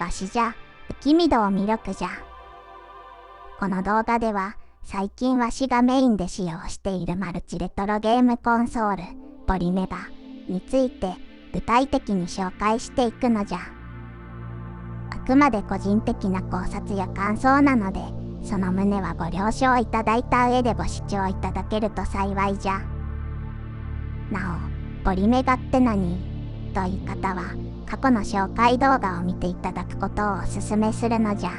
わしじゃ、不気味度を魅力じゃ。この動画では、最近わしがメインで使用しているマルチレトロゲームコンソール、ポリメガについて具体的に紹介していくのじゃ。あくまで個人的な考察や感想なので、その旨はご了承いただいた上でご視聴いただけると幸いじゃ。なお、ポリメガって何という方は、過去の紹介動画を見ていただくことをお勧めするのじゃ。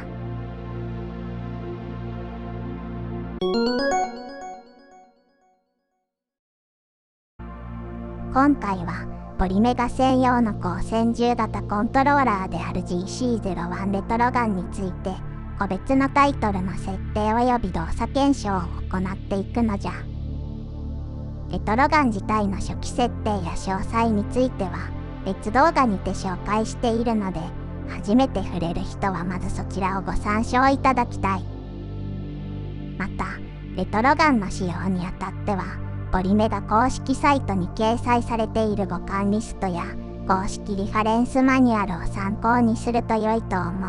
今回はポリメガ専用の光線銃型コントローラーである GC01 レトロガンについて個別のタイトルの設定及び動作検証を行っていくのじゃ。レトロガン自体の初期設定や詳細については別動画にて紹介しているので、初めて触れる人はまずそちらをご参照いただきたい。また、レトロガンの使用にあたっては、ポリメガ公式サイトに掲載されている互換リストや公式リファレンスマニュアルを参考にすると良いと思う。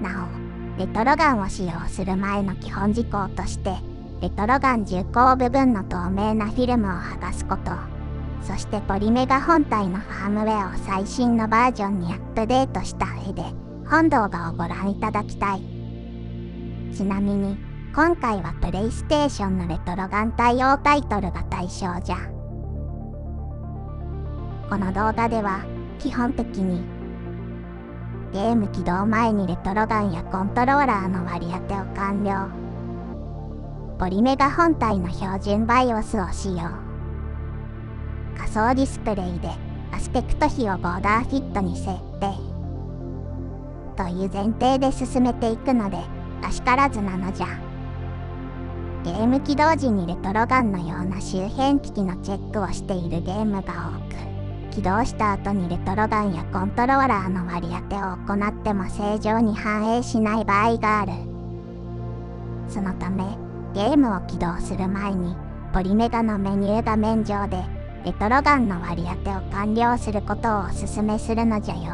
なお、レトロガンを使用する前の基本事項として、レトロガン銃口部分の透明なフィルムを剥がすこと、そしてポリメガ本体のファームウェアを最新のバージョンにアップデートした上で、本動画をご覧いただきたい。ちなみに、今回はプレイステーションのレトロガン対応タイトルが対象じゃ。この動画では基本的にゲーム起動前にレトロガンやコントローラーの割り当てを完了。ポリメガ本体の標準 BIOS を使用。仮想ディスプレイでアスペクト比をボーダーフィットに設定という前提で進めていくので、らしからずなのじゃ。ゲーム起動時にレトロガンのような周辺機器のチェックをしているゲームが多く、起動した後にレトロガンやコントローラーの割り当てを行っても正常に反映しない場合がある。そのため、ゲームを起動する前に、ポリメガのメニュー画面上で、レトロガンの割り当てを完了することをお勧めするのじゃよ。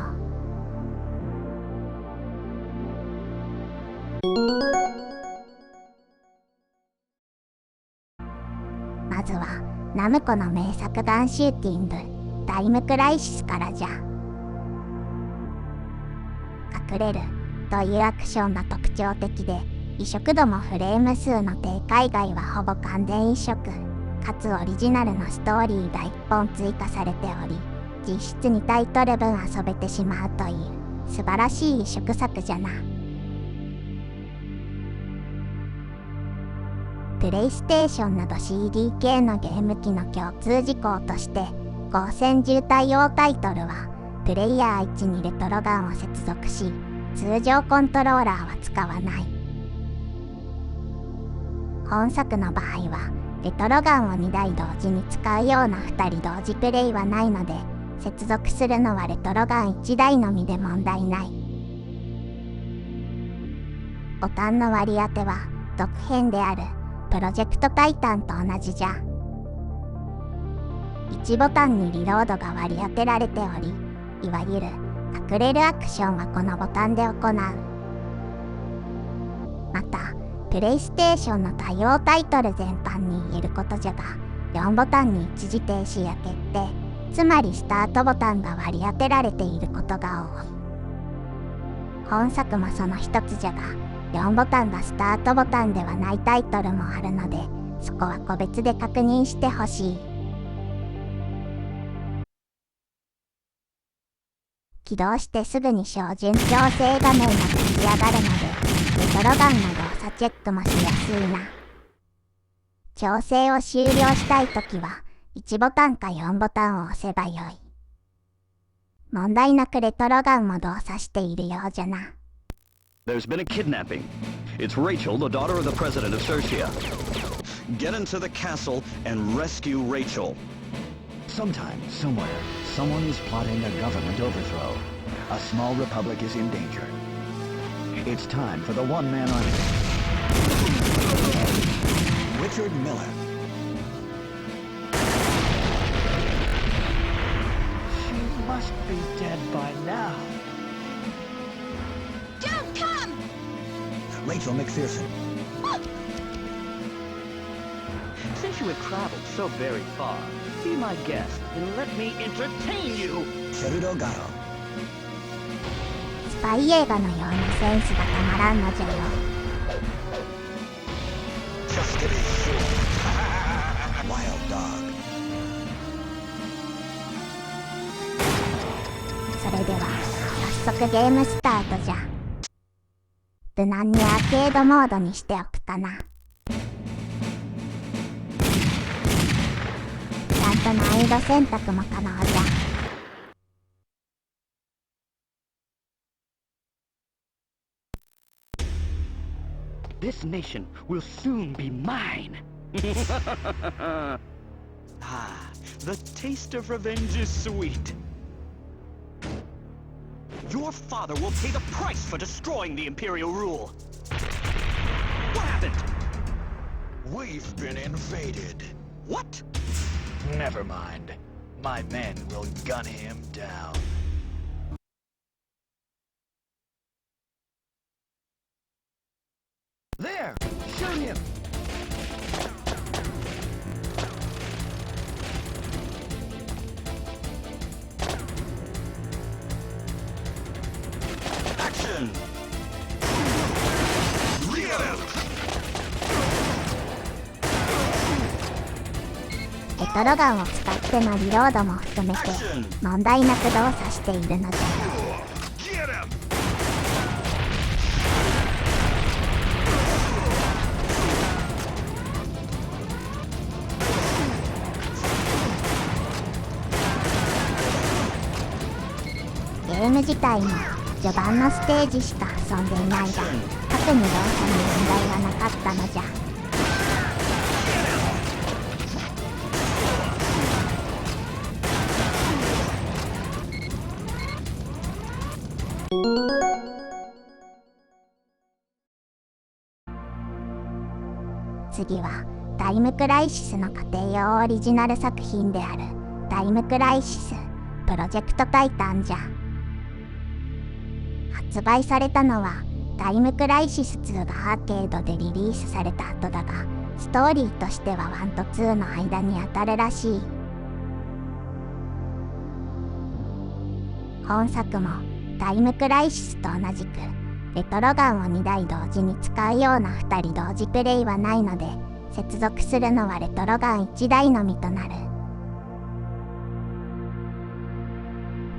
まずは、ナムコの名作ガンシューティング、タイムクライシスからじゃ。隠れるというアクションが特徴的で、移植度もフレーム数の低下以外はほぼ完全移植、かつオリジナルのストーリーが1本追加されており、実質2タイトル分遊べてしまうという素晴らしい移植作じゃな。プレイステーションなど CD 系のゲーム機の共通事項として、光線銃対応タイトルはプレイヤー1にレトロガンを接続し、通常コントローラーは使わない。本作の場合はレトロガンを2台同時に使うような2人同時プレイはないので、接続するのはレトロガン1台のみで問題ない。ボタンの割り当ては続編であるプロジェクトタイタンと同じじゃ。1ボタンにリロードが割り当てられており、いわゆる隠れるアクションはこのボタンで行う。また、プレイステーションの対応タイトル全般に言えることじゃが、4ボタンに一時停止や決定、つまりスタートボタンが割り当てられていることが多い。本作もその一つじゃが、4ボタンがスタートボタンではないタイトルもあるので、そこは個別で確認してほしい。起動してすぐに標準調整画面が出来上がるので、レトロガンの動作チェックもしやすいな。調整を終了したいときは、1ボタンか4ボタンを押せばよい。問題なくレトロガンも動作しているようじゃな。There's been a kidnapping. It's Rachel, the daughter of the president of Sertia. Get into the castle and rescue Rachel. Sometime, somewhere, someone is plotting a government overthrow. A small republic is in danger. It's time for the one-man army. Richard Miller. She must be dead by now. Rachel McPherson. Since you have traveled so very far, be my guest and let me entertain you! Cherudo Garo. スパイ映画のようなセンスがたまらんのじゃよ。Just to be sure. Wild dog. それでは早速ゲームスタートじゃ。無難にアーケードモードにしておくかな。ちゃんと難易度選択も可能じゃ。This nation will soon be mine! Ah, the taste of revenge is sweet. Your father will pay the price for destroying the Imperial rule. What happened? We've been invaded. What? Never mind. My men will gun him down. There! Shoot him! Action! Get him! レトロガンを使ってのリロードも含めて問題なく動作しているのじゃ。Get him! ゲーム自体も序盤のステージしか遊んでいないが、特に動作に問題はなかったのじゃ。次はタイムクライシスの家庭用オリジナル作品であるタイムクライシスプロジェクトタイタンじゃ。発売されたのはタイムクライシス2がアーケードでリリースされた後だが、ストーリーとしては1と2の間に当たるらしい。本作もタイムクライシスと同じくレトロガンを2台同時に使うような2人同時プレイはないので、接続するのはレトロガン1台のみとなる。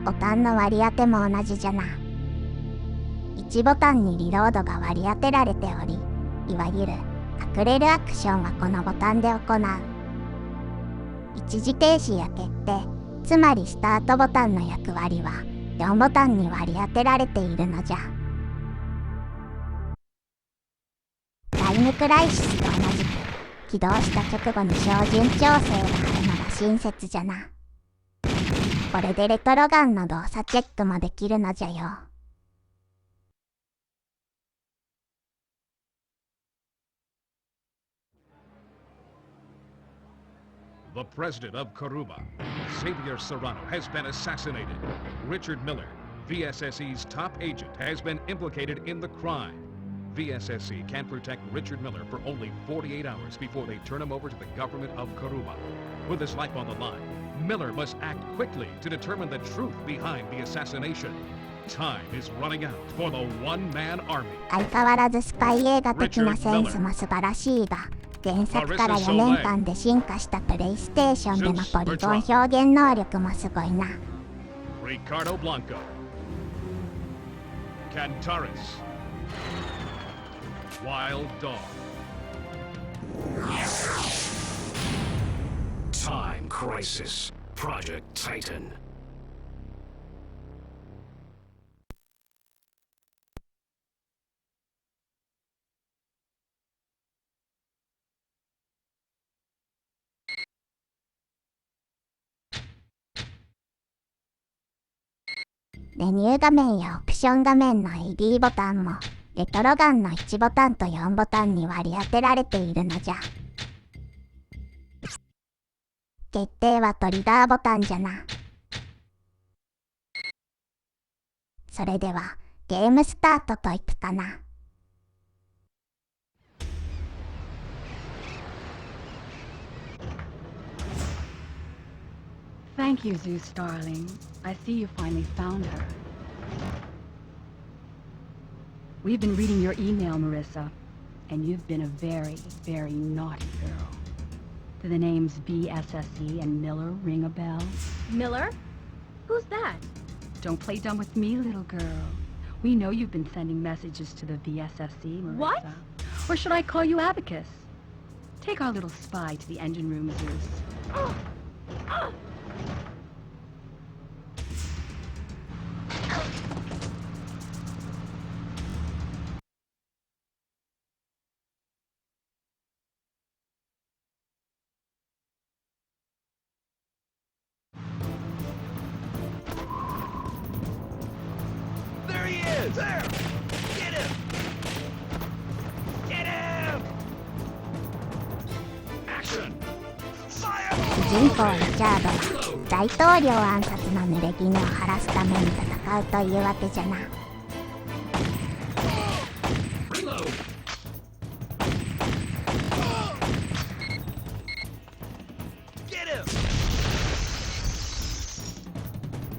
ボタンの割り当ても同じじゃな。1ボタンにリロードが割り当てられており、いわゆる隠れるアクションはこのボタンで行う。一時停止や決定、つまりスタートボタンの役割は4ボタンに割り当てられているのじゃ。タイムクライシスと同じく起動した直後に標準調整があるのが親切じゃな。これでレトロガンの動作チェックもできるのじゃよ。The president of Karuba, Xavier Serrano, has been assassinated. Richard Miller, VSSE's top agent, has been implicated in the crime. VSSE can protect Richard Miller for only 48 hours before they turn him over to the government of Karuba. With his life on the line, Miller must act quickly to determine the truth behind the assassination. Time is running out for the one-man army. 相変わらずスパイ映画的なセンスも素晴らしいが、原作から4年間で進化したプレイステーションでのポリゴン表現能力もすごいな。Ricardo Blanco, Cantaris, Wild Dog. Time Crisis, Project Titan.メニュー画面やオプション画面の AD ボタンもレトロガンの1ボタンと4ボタンに割り当てられているのじゃ。決定はトリガーボタンじゃな。それではゲームスタートといくかな。Thank you, Zeus, darling. I see you finally found her. We've been reading your email, Marissa, and you've been a very, very naughty girl. Do the names VSSE and Miller ring a bell? Miller? Who's that? Don't play dumb with me, little girl. We know you've been sending messages to the VSSE, Marissa. What? Or should I call you Abacus? Take our little spy to the engine room, Zeus. Oh. Oh. There he is! There! Get him! Get him! Action! 主人公リチャードは大統領暗殺の濡れ衣を晴らすために戦うというわけじゃな。Reload! Get him!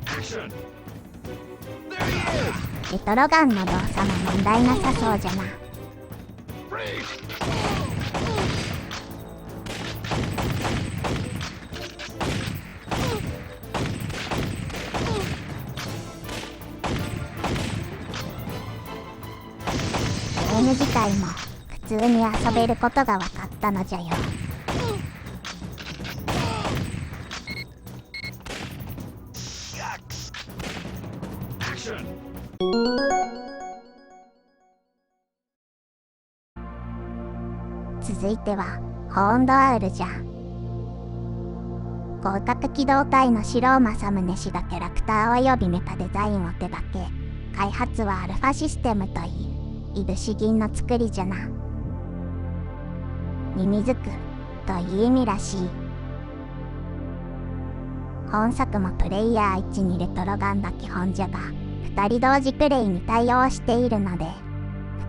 Action! There he is! レトロガンの動作も問題なさそうじゃな。Freeze! ゲーム自体も普通に遊べることが分かったのじゃよ。Action! 続いてはホーンドアウルじゃ。広角機動隊の白尾正宗氏がキャラクターおよびメカデザインを手掛け、開発はアルファシステムといういぶし銀の作りじゃな。ミミズクという意味らしい。本作もプレイヤー1にレトロガンが基本じゃが、2人同時プレイに対応しているので、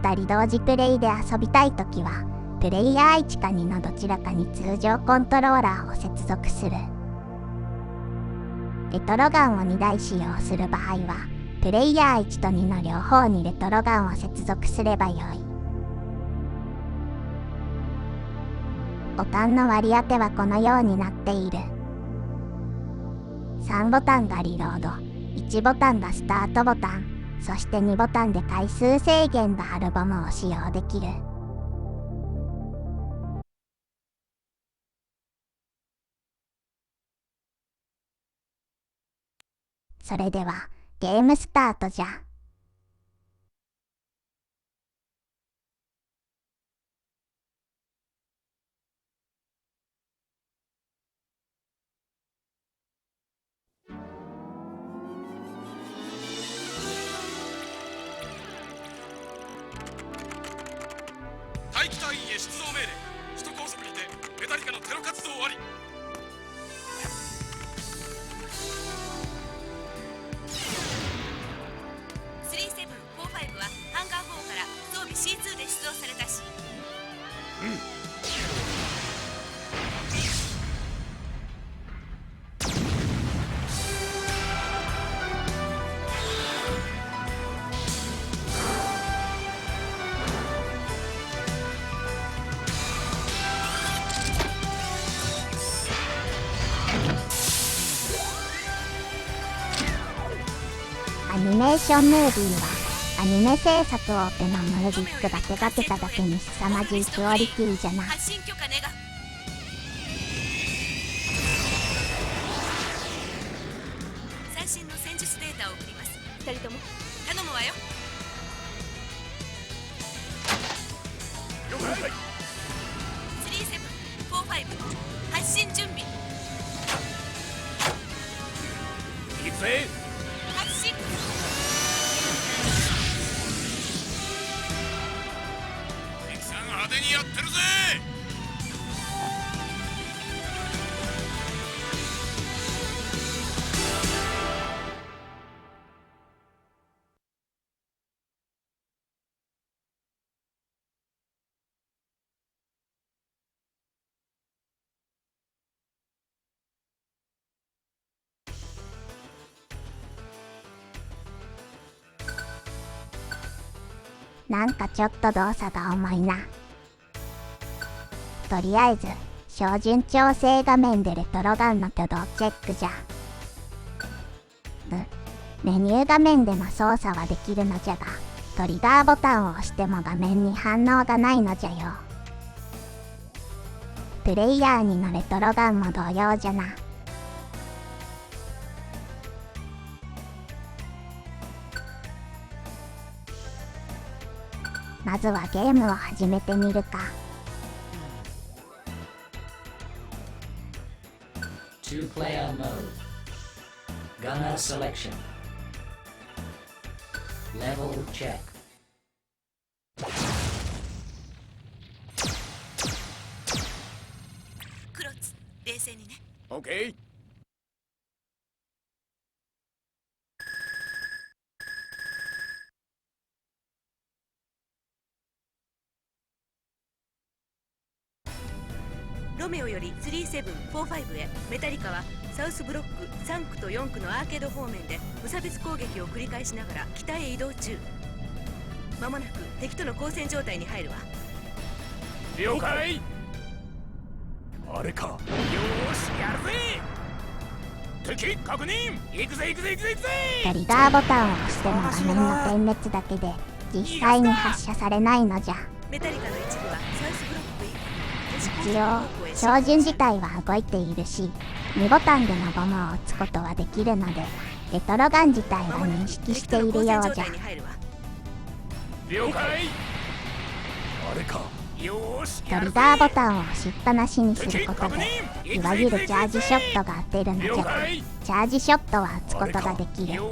2人同時プレイで遊びたいときは、プレイヤー1か2のどちらかに通常コントローラーを接続する。レトロガンを2台使用する場合は、プレイヤー1と2の両方にレトロガンを接続すればよい。ボタンの割り当てはこのようになっている。3ボタンがリロード、1ボタンがスタートボタン、そして2ボタンで回数制限があるボムを使用できる。それではゲームスタートじゃ。大気隊員へ出動命令。首都高速にてメタリカのテロ活動あり。3745はハンガー4から装備 C2 で出動されたし。アニメーションムービーはアニメ制作大手のムービックが手掛けただけに凄まじいクオリティじゃな。発信許可願う。最新の戦術データを送ります。2人とも頼むわよ。了解。3745発進準備。行くぜ。発進。敵さん派手にやってるぜ。なんかちょっと動作が重いな。とりあえず照準調整画面でレトロガンの挙動チェックじゃ。メニュー画面での操作はできるのじゃが、トリガーボタンを押しても画面に反応がないのじゃよ。プレイヤー2のレトロガンも同様じゃな。まずはゲームを始めてみるか。Two-player mode. Gunner selection. Level check. クロツ、冷静にね。オッケー。ロメオより3745へ。メタリカはサウスブロック3区と4区のアーケード方面で無差別攻撃を繰り返しながら北へ移動中。まもなく敵との交戦状態に入るわ。了解。あれか。よーし、やるぜ。敵確認。行くぜ行くぜ行くぜ行くぜ。トリガーボタンを押しても画面の点滅だけで実際に発射されないのじゃ。メタリカの一部はサウスブロック一応照準自体は動いているし、2ボタンでのボムを撃つことはできるので、レトロガン自体は認識しているようじゃ。了解。あれか。よーし、トリガーボタンを押しっぱなしにすることで、いわゆるチャージショットが出るのじゃが、チャージショットは撃つことができる。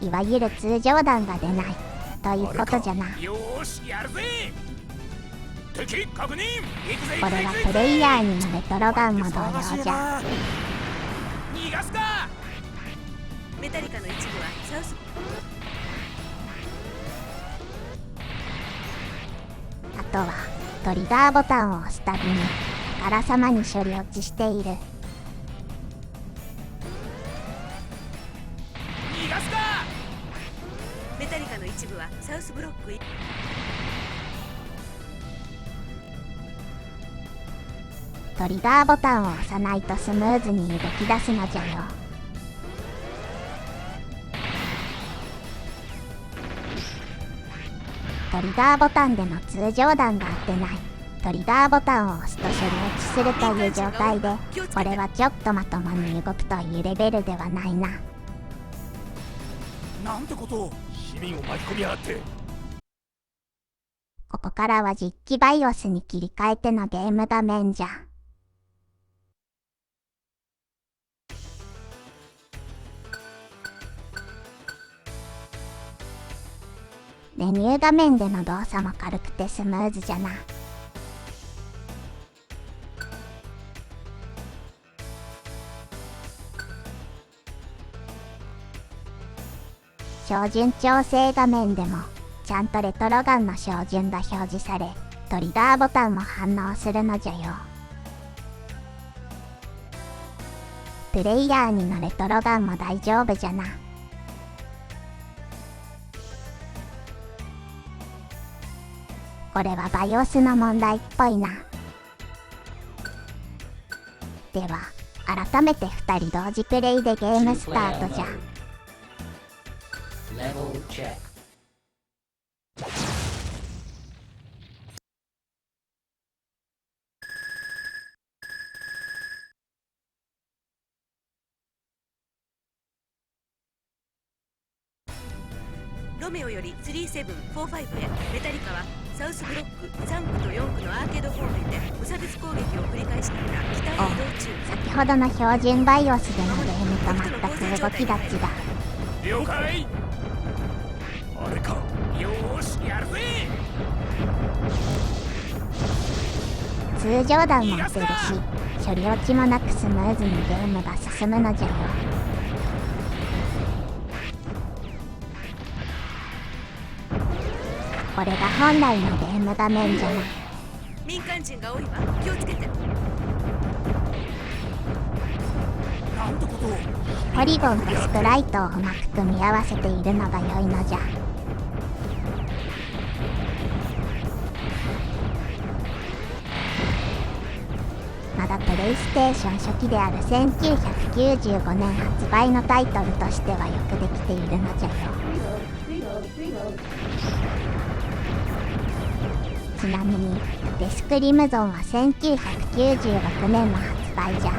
いわゆる通常弾が出ないということじゃな。よーし、やるぜ。敵確認。これはプレイヤー2のレトロガンも同様じゃ。逃がすか。メタリカの一部はサウス。あとはトリガーボタンを押すたびにあからさまに処理落ちしている。逃がすか。メタリカの一部はサウスブロック。トリガーボタンを押さないとスムーズに動き出すのじゃよ。トリガーボタンでの通常弾が当てない。トリガーボタンを押すと処理落ちするという状態で、これはちょっとまともに動くというレベルではないな。なんてことを。市民を巻き込みやがって。ここからは実機バイオスに切り替えてのゲーム画面じゃ。メニュー画面での動作も軽くてスムーズじゃな。照準調整画面でもちゃんとレトロガンの照準が表示され、トリガーボタンも反応するのじゃよ。プレイヤー2のレトロガンも大丈夫じゃな。これはバイオスの問題っぽいな。では改めて2人同時プレイでゲームスタートじゃ。Level check. ロメオより3745へ。メタリカはサウスブロック3区と4区のアーケード方面で無差別攻撃を繰り返しながら北へ移動中。先ほどの標準バイオスでのゲームと全く動きが違う。了解。あれか。よーし、やるぜ。通常弾も打てるし、処理落ちもなくスムーズにゲームが進むのじゃよ。これが本来のゲーム画面じゃな。民間人が多いわ、気をつけて。なんてことを。ポリゴンとスプライトをうまく組み合わせているのが良いのじゃ。プレイステーション初期である1995年発売のタイトルとしてはよくできているのじゃよ。ちなみにデスクリムゾンは1996年の発売じゃ。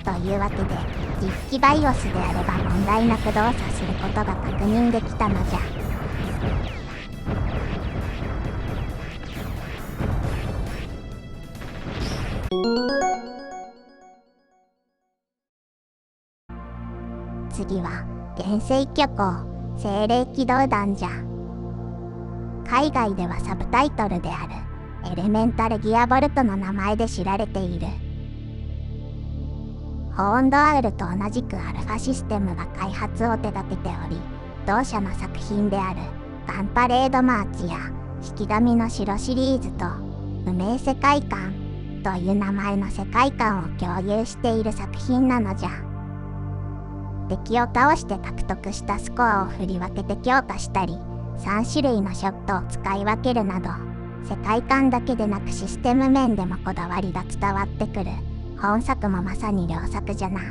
というわけで実機バイオスであれば問題なく動作することが確認できたのじゃ。次は原生巨鋼精霊機動団じゃ。海外ではサブタイトルであるエレメンタルギアボルトの名前で知られている。ホーンドアウルと同じくアルファシステムが開発を手掛けており、同社の作品であるガンパレードマーチや式神の城シリーズと無名世界観という名前の世界観を共有している作品なのじゃ。敵を倒して獲得したスコアを振り分けて強化したり、3種類のショットを使い分けるなど、世界観だけでなくシステム面でもこだわりが伝わってくる。本作もまさに良作じゃな。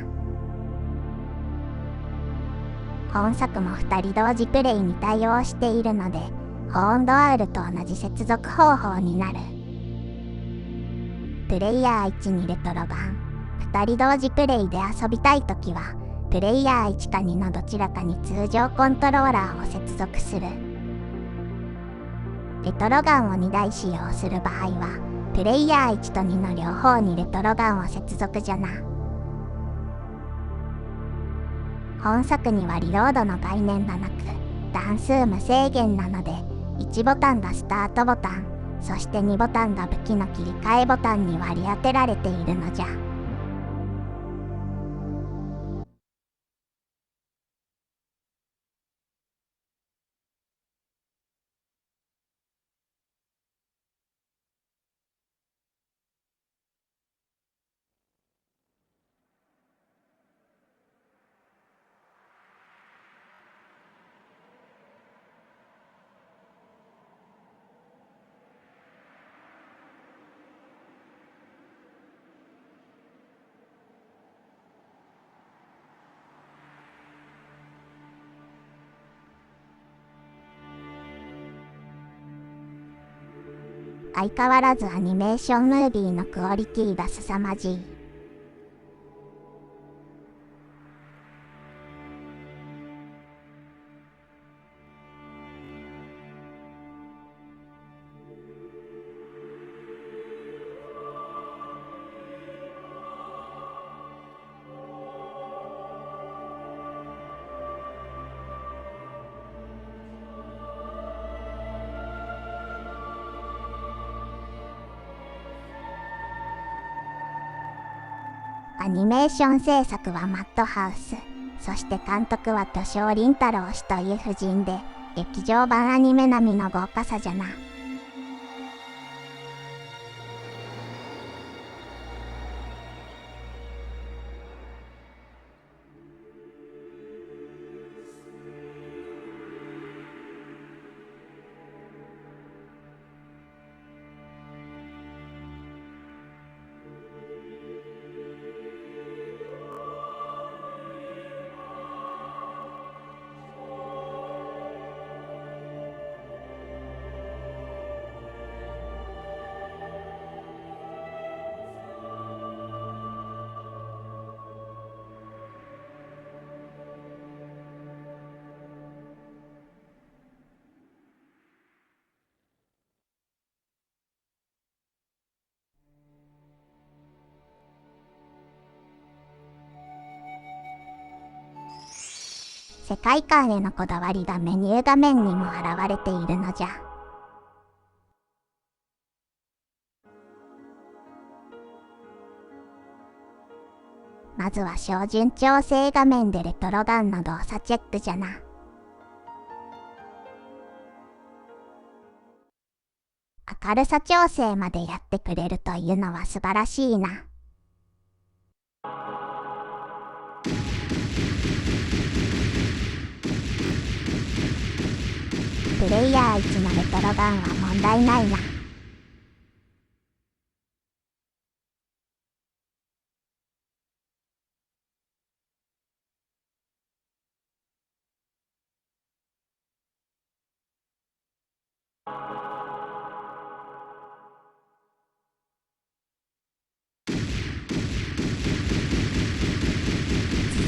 本作も2人同時プレイに対応しているので、ホーンドアウルと同じ接続方法になる。プレイヤー1にレトロ版、2人同時プレイで遊びたいときは、プレイヤー1か2のどちらかに通常コントローラーを接続する。レトロガンを2台使用する場合は、プレイヤー1と2の両方にレトロガンを接続じゃな。本作にはリロードの概念がなく、段数無制限なので、1ボタンがスタートボタン、そして2ボタンが武器の切り替えボタンに割り当てられているのじゃ。相変わらずアニメーションムービーのクオリティが凄まじい。アニメーション制作はマッドハウス、そして監督は巨匠林太郎氏という夫人で、劇場版アニメ並みの豪華さじゃな。世界観へのこだわりがメニュー画面にも現れているのじゃ。まずは照準調整画面でレトロガンの動作チェックじゃな。明るさ調整までやってくれるというのは素晴らしいな。プレイヤー1のレトロガンは問題ないな。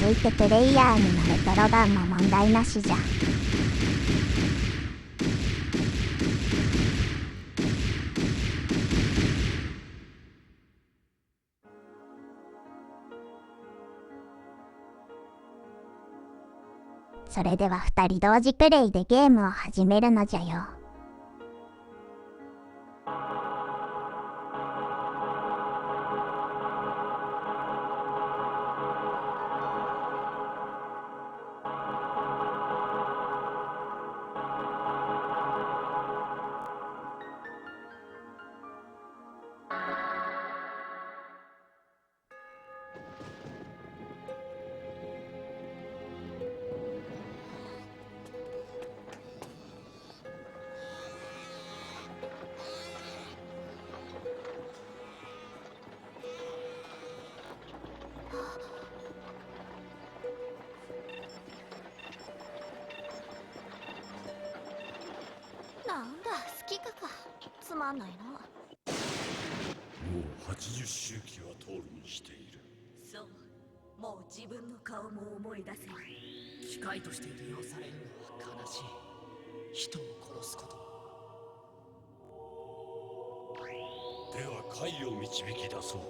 続いてプレイヤー2のレトロガンも問題なしじゃ。それでは2人同時プレイでゲームを始めるのじゃよ。なんだ、好きか。つまんないな。もう80周期は通るにしている。そう、もう自分の顔も思い出せない。機械として利用されるのは悲しい。人を殺すこと。では解を導き出そう。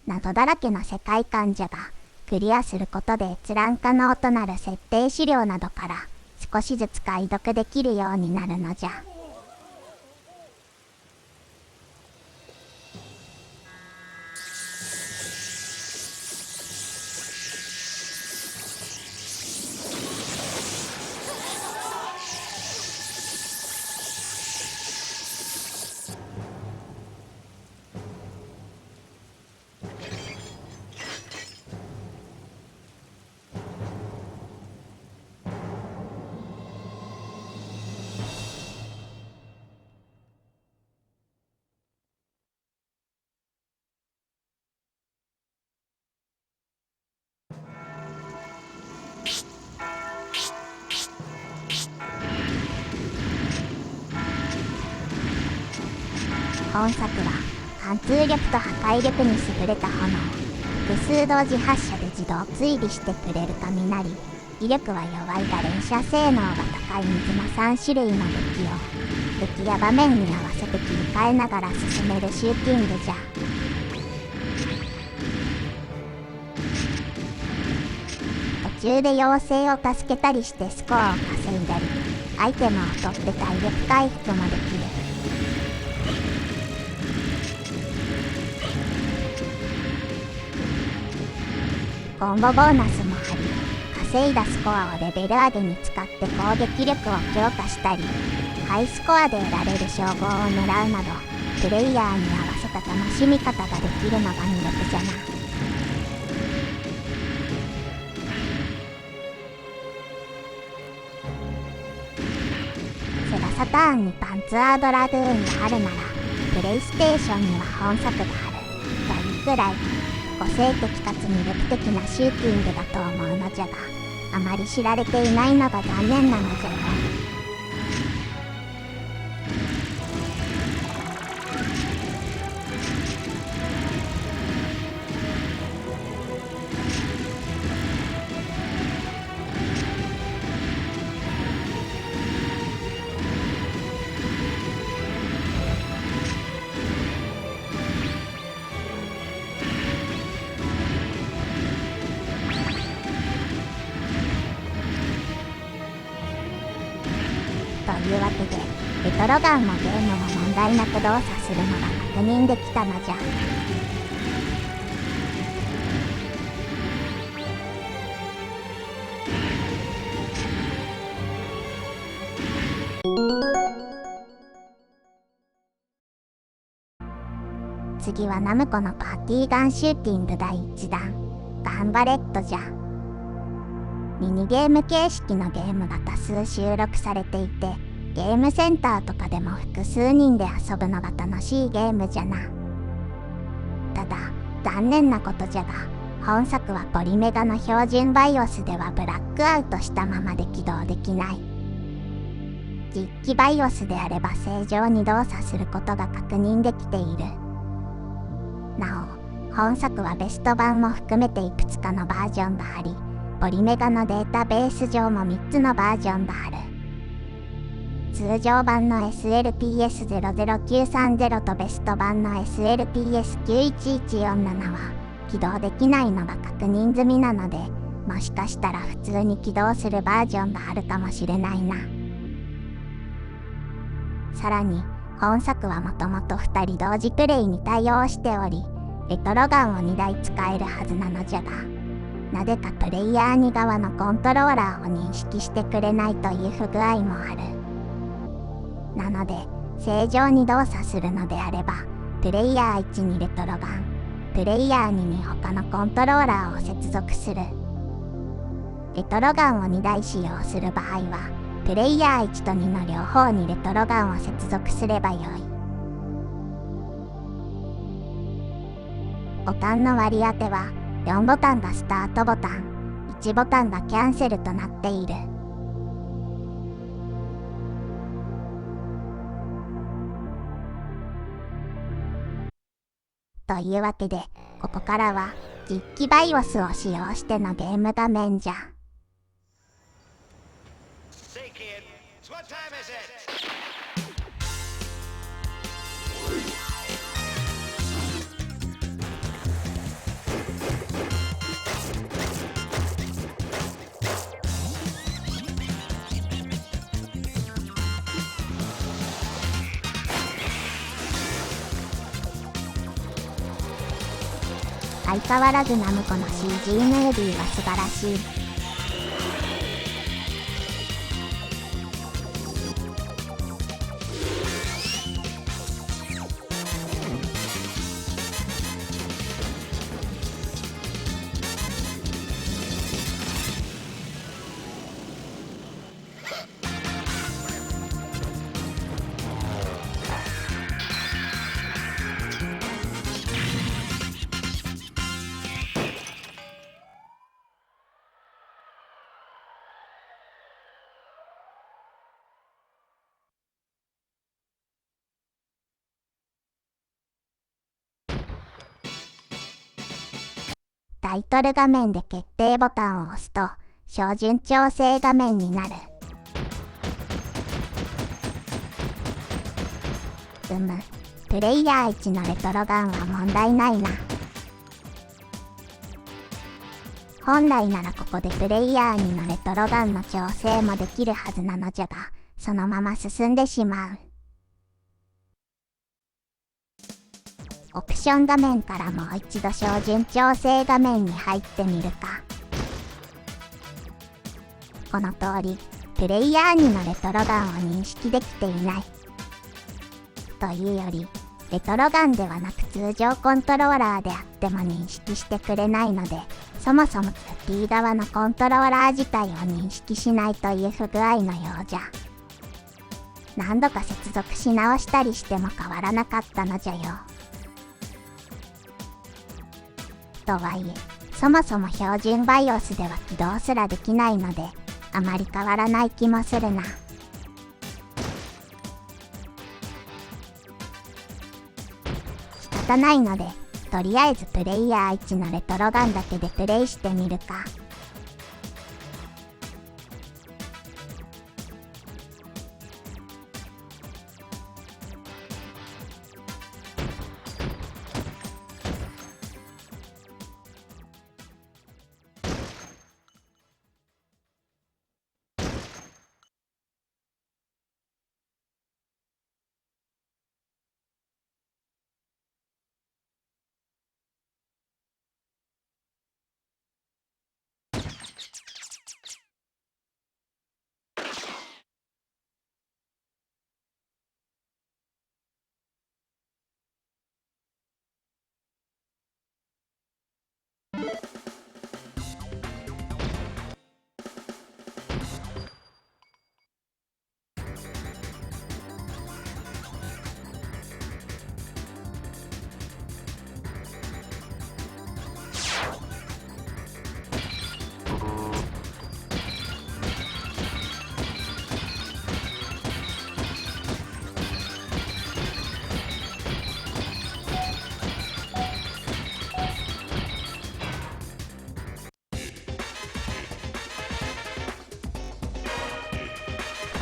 謎だらけの世界観じゃが、クリアすることで閲覧可能となる設定資料などから少しずつ解読できるようになるのじゃ。本作は貫通力と破壊力に優れた炎、複数同時発射で自動追尾してくれる雷、威力は弱いが連射性能が高い水の3種類の武器を敵や場面に合わせて切り替えながら進めるシューティングじゃ。途中で妖精を助けたりしてスコアを稼いだり、アイテムを取って体力回復もできる。コンボボーナスもあり、稼いだスコアをレベル上げに使って攻撃力を強化したり、ハイスコアで得られる称号を狙うなど、プレイヤーに合わせた楽しみ方ができるのが魅力じゃな。セガサターンにパンツァードラグーンがあるなら、プレイステーションには本作があるというくらい個性的かつ魅力的なシューティングだと思うのじゃが、あまり知られていないのが残念なのじゃよ。というわけで、レトロガンもゲームも問題なく動作するのが確認できたのじゃ。次はナムコのパーティーガンシューティング第1弾ガンバレットじゃ。ミニゲーム形式のゲームが多数収録されていて、ゲームセンターとかでも複数人で遊ぶのが楽しいゲームじゃな。ただ残念なことじゃが、本作はポリメガの標準 BIOS ではブラックアウトしたままで起動できない。実機 BIOS であれば正常に動作することが確認できている。なお、本作はベスト版も含めていくつかのバージョンがあり、ポリメガのデータベース上も3つのバージョンがある。通常版の SLPS00930 とベスト版の SLPS91147 は起動できないのが確認済みなので、もしかしたら普通に起動するバージョンがあるかもしれないな。さらに本作はもともと2人同時プレイに対応しており、レトロガンを2台使えるはずなのじゃが、なぜかプレイヤー2側のコントローラーを認識してくれないという不具合もある。なので正常に動作するのであれば、プレイヤー1にレトロガン、プレイヤー2に他のコントローラーを接続する。レトロガンを2台使用する場合は、プレイヤー1と2の両方にレトロガンを接続すればよい。ボタンの割り当ては、4ボタンがスタートボタン、1ボタンがキャンセルとなっている。というわけで、ここからは実機 BIOS を使用してのゲーム画面じゃ。相変わらずナムコの CG ムービーは素晴らしい。タイトル画面で決定ボタンを押すと標準調整画面になる。プレイヤー1のレトロガンは問題ないな。本来ならここでプレイヤー2のレトロガンの調整もできるはずなのじゃが、そのまま進んでしまう。オプション画面からもう一度標準調整画面に入ってみるか。この通り、プレイヤー2のレトロガンを認識できていない。というより、レトロガンではなく通常コントローラーであっても認識してくれないので、そもそも 2P 側のコントローラー自体を認識しないという不具合のようじゃ。何度か接続し直したりしても変わらなかったのじゃよ。とはいえ、そもそも標準 BIOS では起動すらできないので、あまり変わらない気もするな。仕方ないので、とりあえずプレイヤー1のレトロガンだけでプレイしてみるか。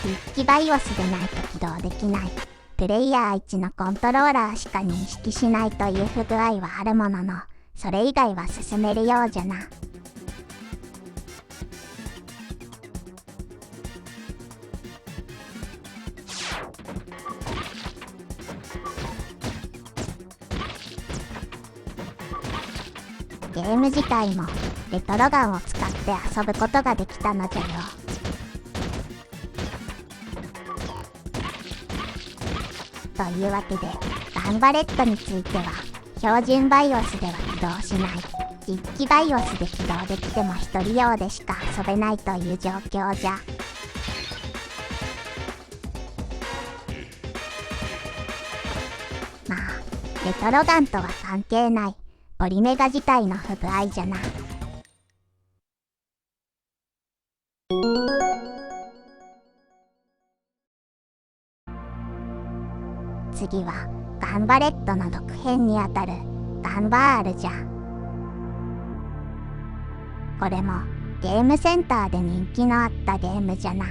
筆記バイオスでないと起動できない。プレイヤー1のコントローラーしか認識しないという不具合はあるものの、それ以外は進めるようじゃな。ゲーム自体もレトロガンを使って遊ぶことができたのじゃよ。というわけで、ガンバレットについては標準バイオスでは起動しない。実機バイオスで起動できても一人用でしか遊べないという状況じゃ。まあ、レトロガンとは関係ないポリメガ自体の不具合じゃな。次はガンバレットの続編にあたるガンバールじゃ。これもゲームセンターで人気のあったゲームじゃな。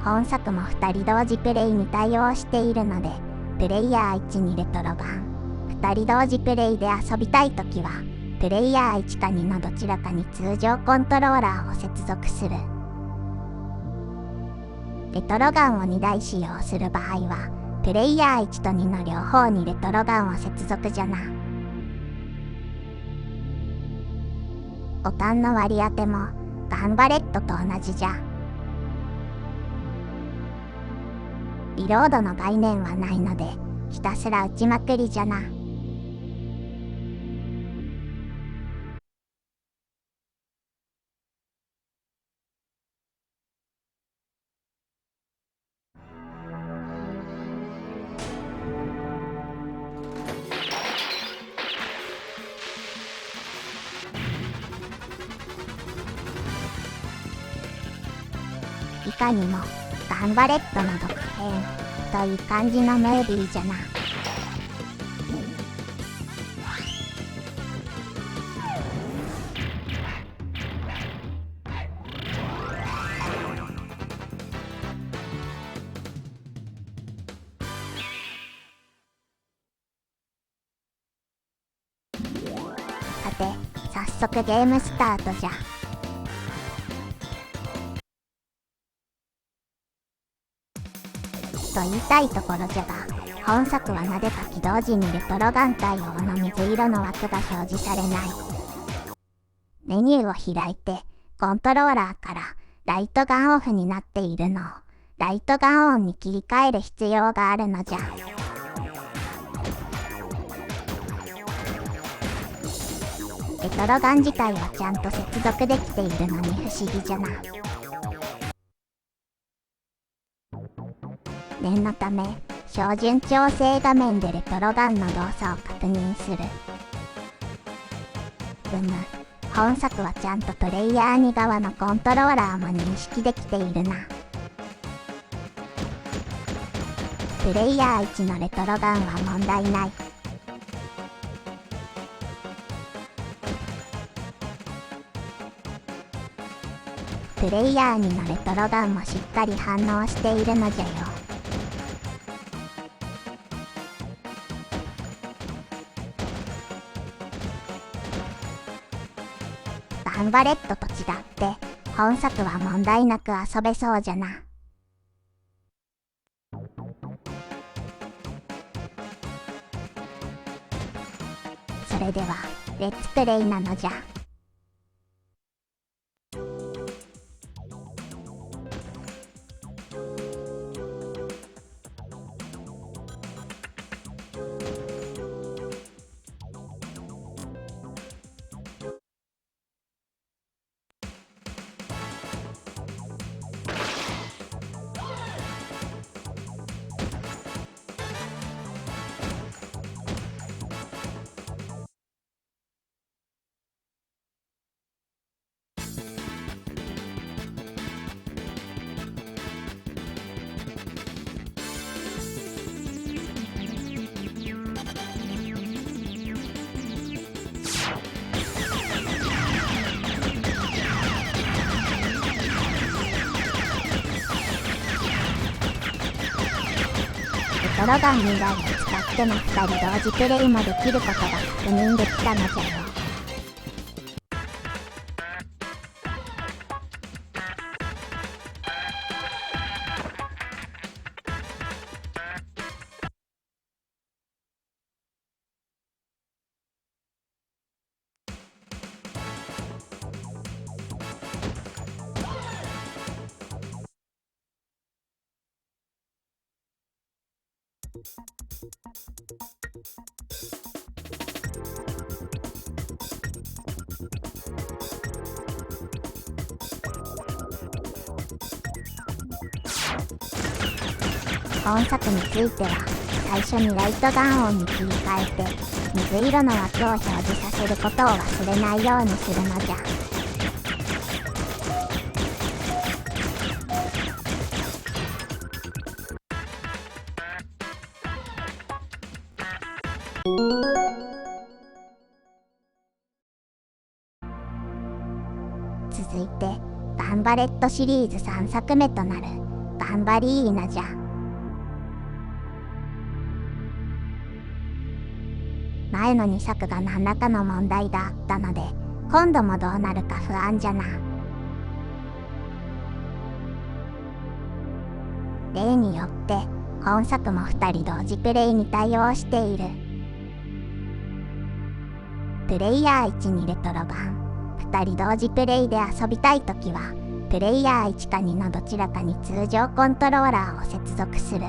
本作も2人同時プレイに対応しているので、プレイヤー1にレトロ版、2人同時プレイで遊びたいときはプレイヤー1か2のどちらかに通常コントローラーを接続する。レトロガンを2台使用する場合はプレイヤー1と2の両方にレトロガンを接続じゃな。ボタンの割り当てもガンバレットと同じじゃ。リロードの概念はないのでひたすら打ちまくりじゃな。いかにもガンバレットの続編という感じのムービーじゃな。さて、早速ゲームスタートじゃ。と言いたいところじゃが、本作はなぜか起動時にレトロガン対応の水色の枠が表示されない。メニューを開いてコントローラーからライトガンオフになっているのをライトガンオンに切り替える必要があるのじゃ。レトロガン自体はちゃんと接続できているのに不思議じゃな。念のため標準調整画面でレトロガンの動作を確認する。本作はちゃんとプレイヤー2側のコントローラーも認識できているな。プレイヤー1のレトロガンは問題ない。プレイヤー2のレトロガンもしっかり反応しているのじゃよ。ガンバレットと違って本作は問題なく遊べそうじゃな。それではレッツプレイなのじゃ。トロガン2台を使っての2人同時プレイもできることが確認できたのじゃよ。本作については最初にライトガン音に切り替えて水色の枠を表示させることを忘れないようにするのじゃ。続いてバンバレットシリーズ3作目となるバンバリーナじゃ。前の2作が何らかの問題があったので今度もどうなるか不安じゃな。例によって本作も2人同時プレイに対応している。プレイヤー1にレトロ版、2人同時プレイで遊びたいときはプレイヤー1か2のどちらかに通常コントローラーを接続する。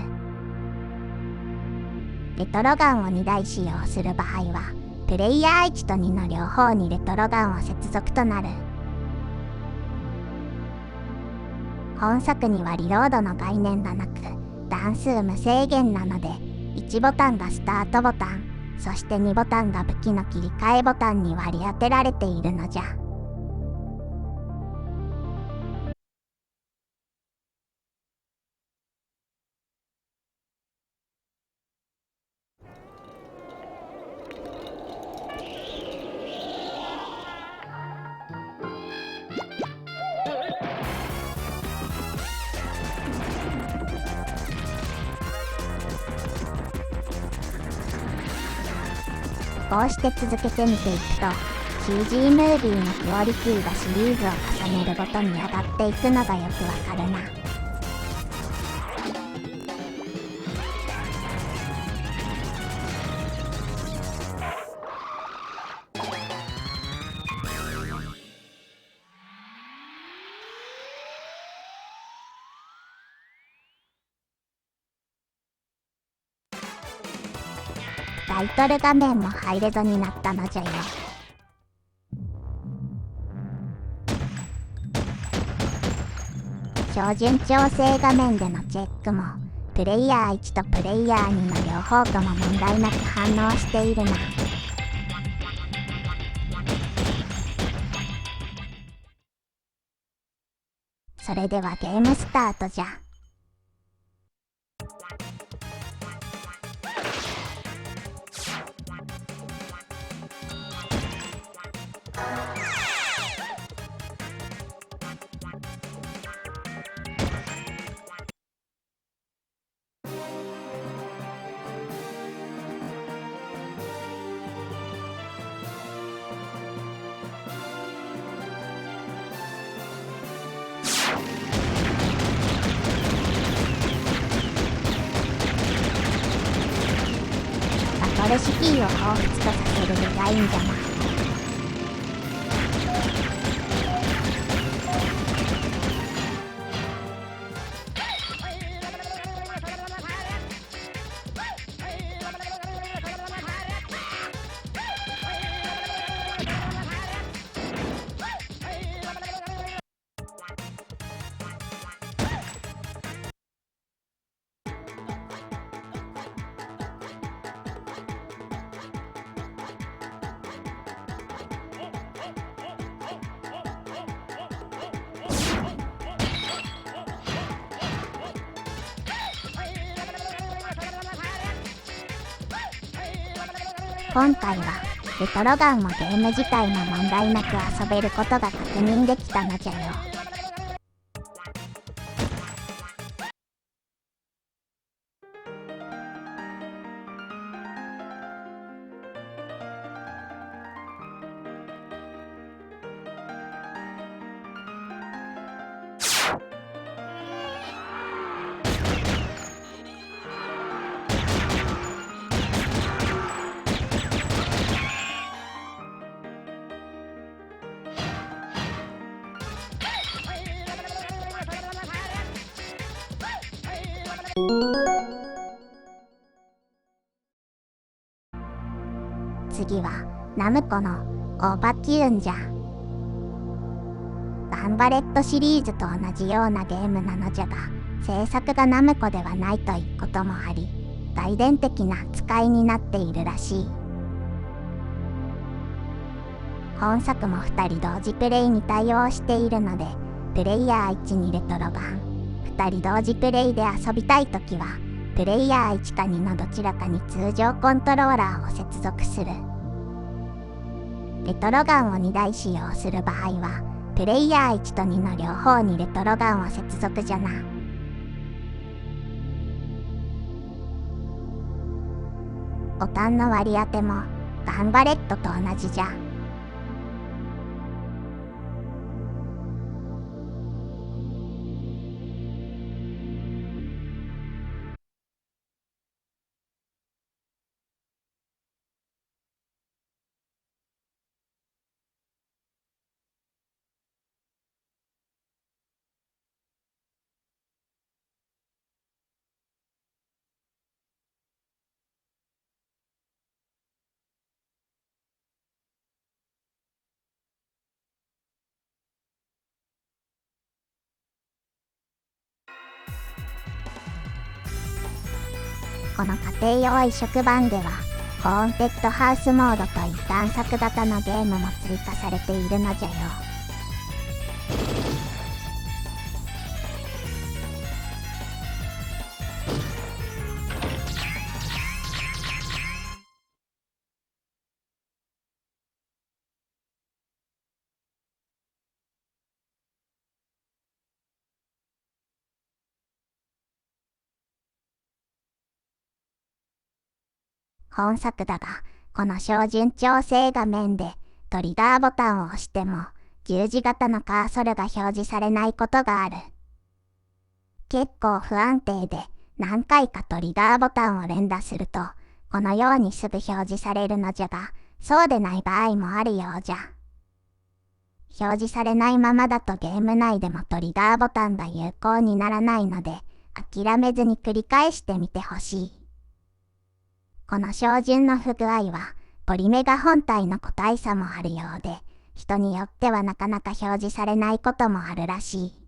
レトロガンを2台使用する場合はプレイヤー1と2の両方にレトロガンを接続となる。本作にはリロードの概念がなく段数無制限なので1ボタンがスタートボタン、そして2ボタンが武器の切り替えボタンに割り当てられているのじゃ。こうして続けて見ていくと CG ムービーのクオリティがシリーズを重ねるごとに上がっていくのがよくわかるな。タイトル画面もハイレゾになったのじゃよ。標準調整画面でのチェックもプレイヤー1とプレイヤー2の両方とも問題なく反応しているな。それではゲームスタートじゃ。バトルシティを彷彿とさせるデザインじゃな。今回はレトロガンもゲーム自体も問題なく遊べることが確認できたのじゃよ。機はナムコのオーバキューンじゃ。ガンバレットシリーズと同じようなゲームなのじゃが、制作がナムコではないということもあり、外伝的な扱いになっているらしい。本作も2人同時プレイに対応しているので、プレイヤー1にレトロ版、2人同時プレイで遊びたいときは、プレイヤー1か2のどちらかに通常コントローラーを接続する。レトロガンを2台使用する場合は、プレイヤー1と2の両方にレトロガンを接続じゃな。ボタンの割り当てもガンバレットと同じじゃ。この家庭用移植版では、ホーンテッドハウスモードといった暗殺型のゲームも追加されているのじゃよ。本作だが、この照準調整画面でトリガーボタンを押しても十字型のカーソルが表示されないことがある。結構不安定で何回かトリガーボタンを連打するとこのようにすぐ表示されるのじゃが、そうでない場合もあるようじゃ。表示されないままだとゲーム内でもトリガーボタンが有効にならないので、諦めずに繰り返してみてほしい。この照準の不具合は、ポリメガ本体の個体差もあるようで、人によってはなかなか表示されないこともあるらしい。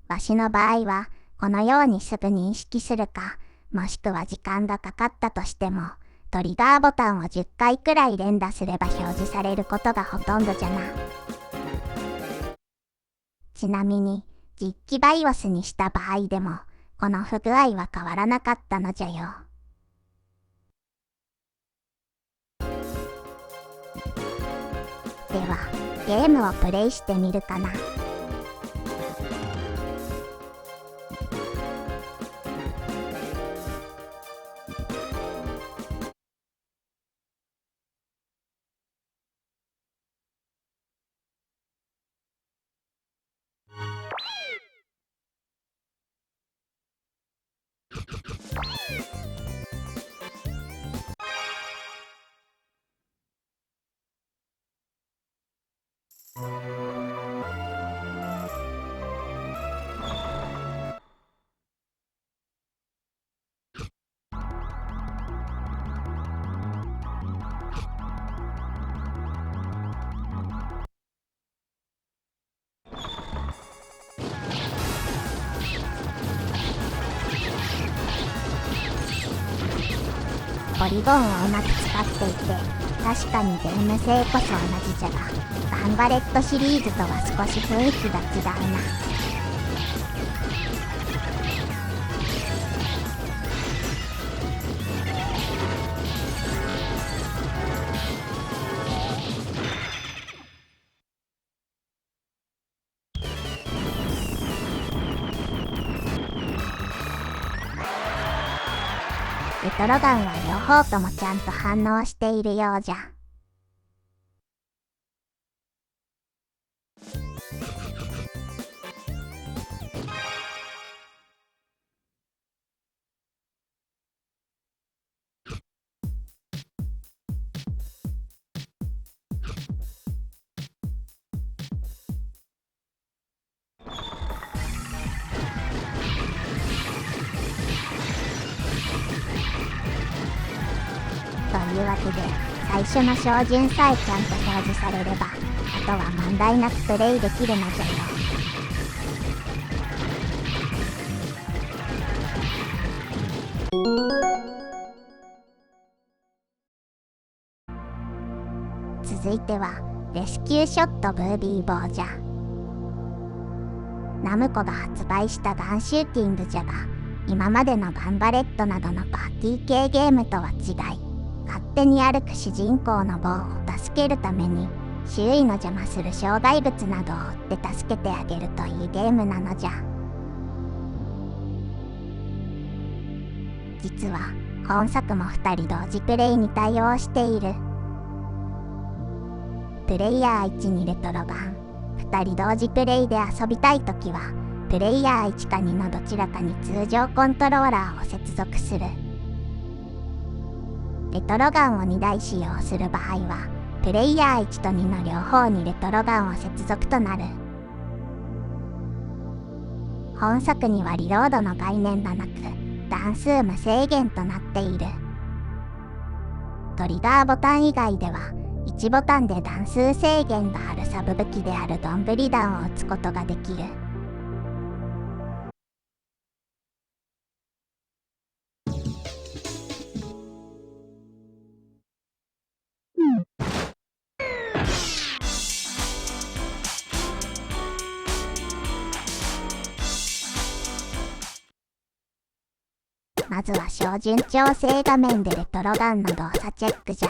わしの場合は、このようにすぐ認識するか、もしくは時間がかかったとしても、トリガーボタンを10回くらい連打すれば表示されることがほとんどじゃな。ちなみに、実機バイオスにした場合でも、この不具合は変わらなかったのじゃよ。では、ゲームをプレイしてみるかな。ポリゴンをうまく使っていて、確かにゲーム性こそ同じじゃが、ガンバレットシリーズとは少し雰囲気が違うな。レトロガンは両方ともちゃんと反応しているようじゃ。いうわけで、最初の照準さえちゃんと表示されれば、あとは問題なくプレイできるのじゃよ。続いてはレスキューショットブービーボーじゃ。ナムコが発売したガンシューティングじゃが、今までのバンバレットなどのパーティー系ゲームとは違い、勝手に歩く主人公の棒を助けるために周囲の邪魔する障害物などを追って助けてあげるというゲームなのじゃ。実は本作も2人同時プレイに対応している。プレイヤー1にレトロガン、2人同時プレイで遊びたいときはプレイヤー1か2のどちらかに通常コントローラーを接続する。レトロガンを2台使用する場合はプレイヤー1と2の両方にレトロガンを接続となる。本作にはリロードの概念がなく、段数無制限となっている。トリガーボタン以外では1ボタンで段数制限があるサブ武器であるどんぶり弾を撃つことができる。まずは照準調整画面でレトロガンの動作チェックじゃ。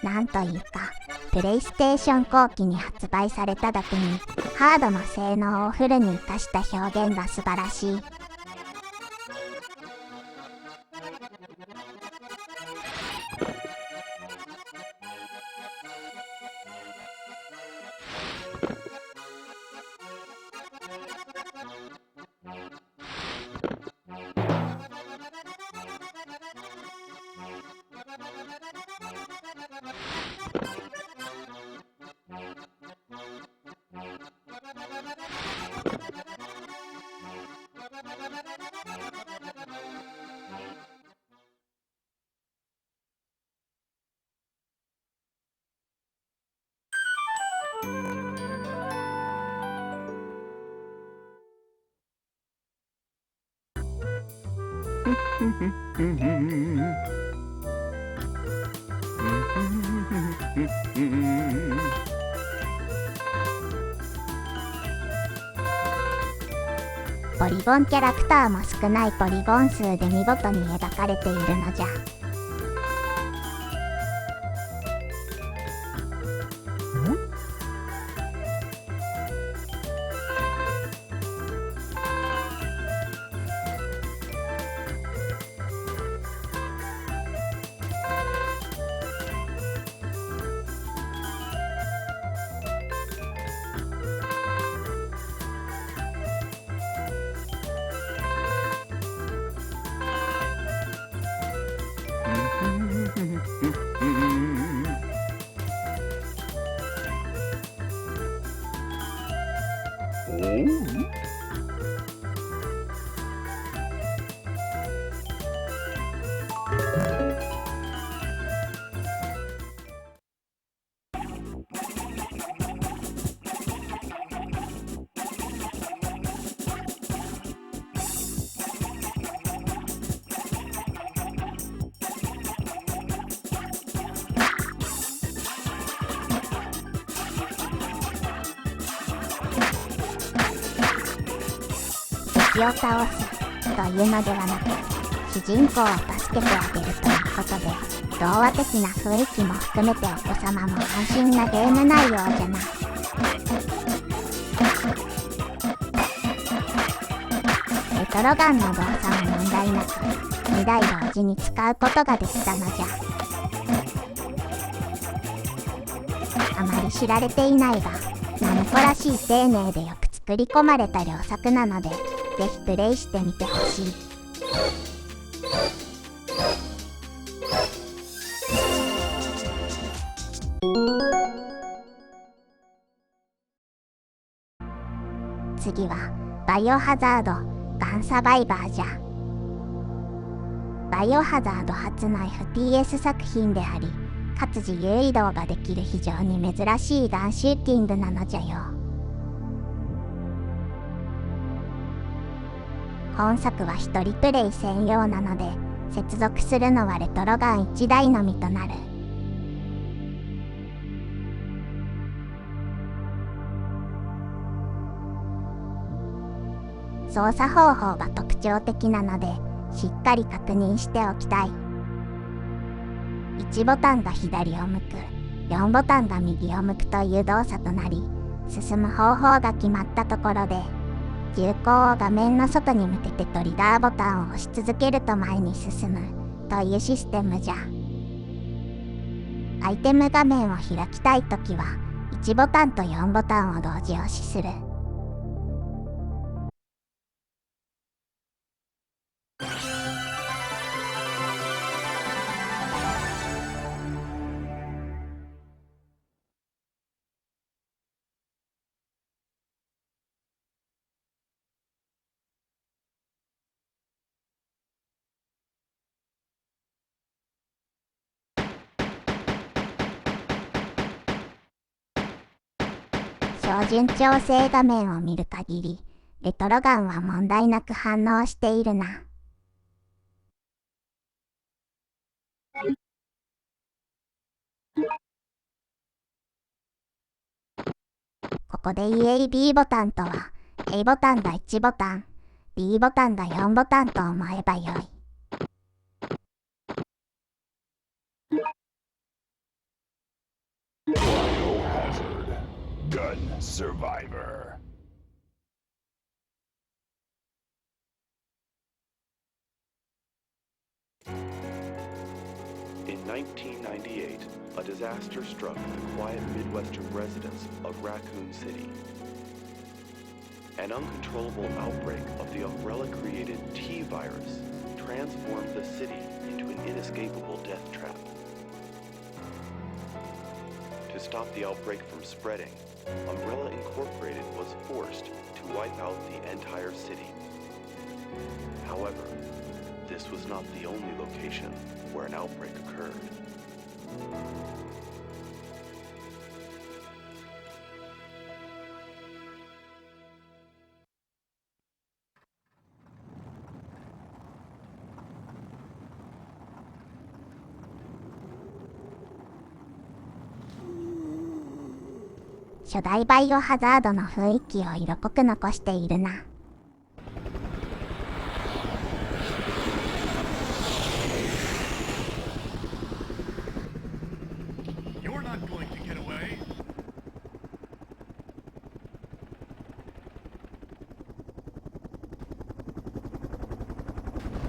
なんというか、プレイステーション後期に発売されただけに、ハードの性能をフルに活かした表現が素晴らしい。ポリゴンキャラクターも少ないポリゴン数で見事に描かれているのじゃ。敵を倒すというのではなく、主人公を助けてあげるということで、童話的な雰囲気も含めてお子様も安心なゲーム内容じゃな。レトロガンの動作も問題なく2台同時に使うことができたのじゃ。あまり知られていないがナムコらしい丁寧でよく作り込まれた良作なので、ぜひプレイしてみてほしい。次はバイオハザードガンサバイバーじゃ。バイオハザード初の FPS 作品であり、かつ自由移動ができる非常に珍しいガンシューティングなのじゃよ。本作は一人プレイ専用なので、接続するのはレトロガン1台のみとなる。操作方法が特徴的なので、しっかり確認しておきたい。1ボタンが左を向く、4ボタンが右を向くという動作となり、進む方法が決まったところで、銃口を画面の外に向けてトリガーボタンを押し続けると前に進むというシステムじゃ。アイテム画面を開きたいときは1ボタンと4ボタンを同時押しする。標準調整画面を見る限り、レトロガンは問題なく反応しているな。ここで EAB ボタンとは、A ボタンが1ボタン、B ボタンが4ボタンと思えばよい。Biohazard Gun Survivor. In 1998, a disaster struck the quiet Midwestern residents of Raccoon City. An uncontrollable outbreak of the Umbrella-created T-virus transformed the city into an inescapable death trap. To stop the outbreak from spreading, Umbrella Incorporated was forced to wipe out the entire city. However, this was not the only location where an outbreak occurred.「初代バイオハザードの雰囲気を色濃く残しているな。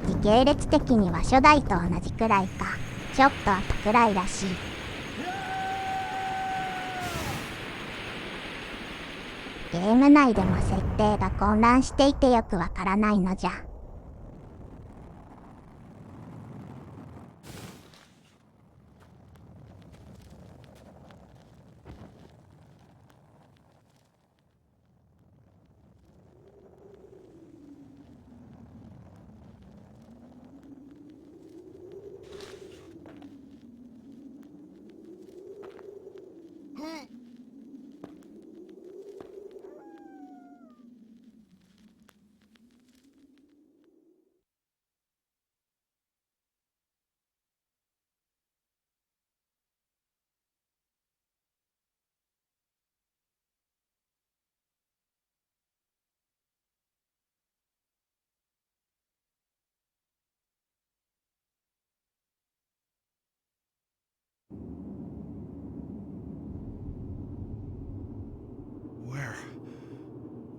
時系列的には初代と同じくらいか、ちょっと後くらいらしい。ゲーム内でも設定が混乱していてよくわからないのじゃ。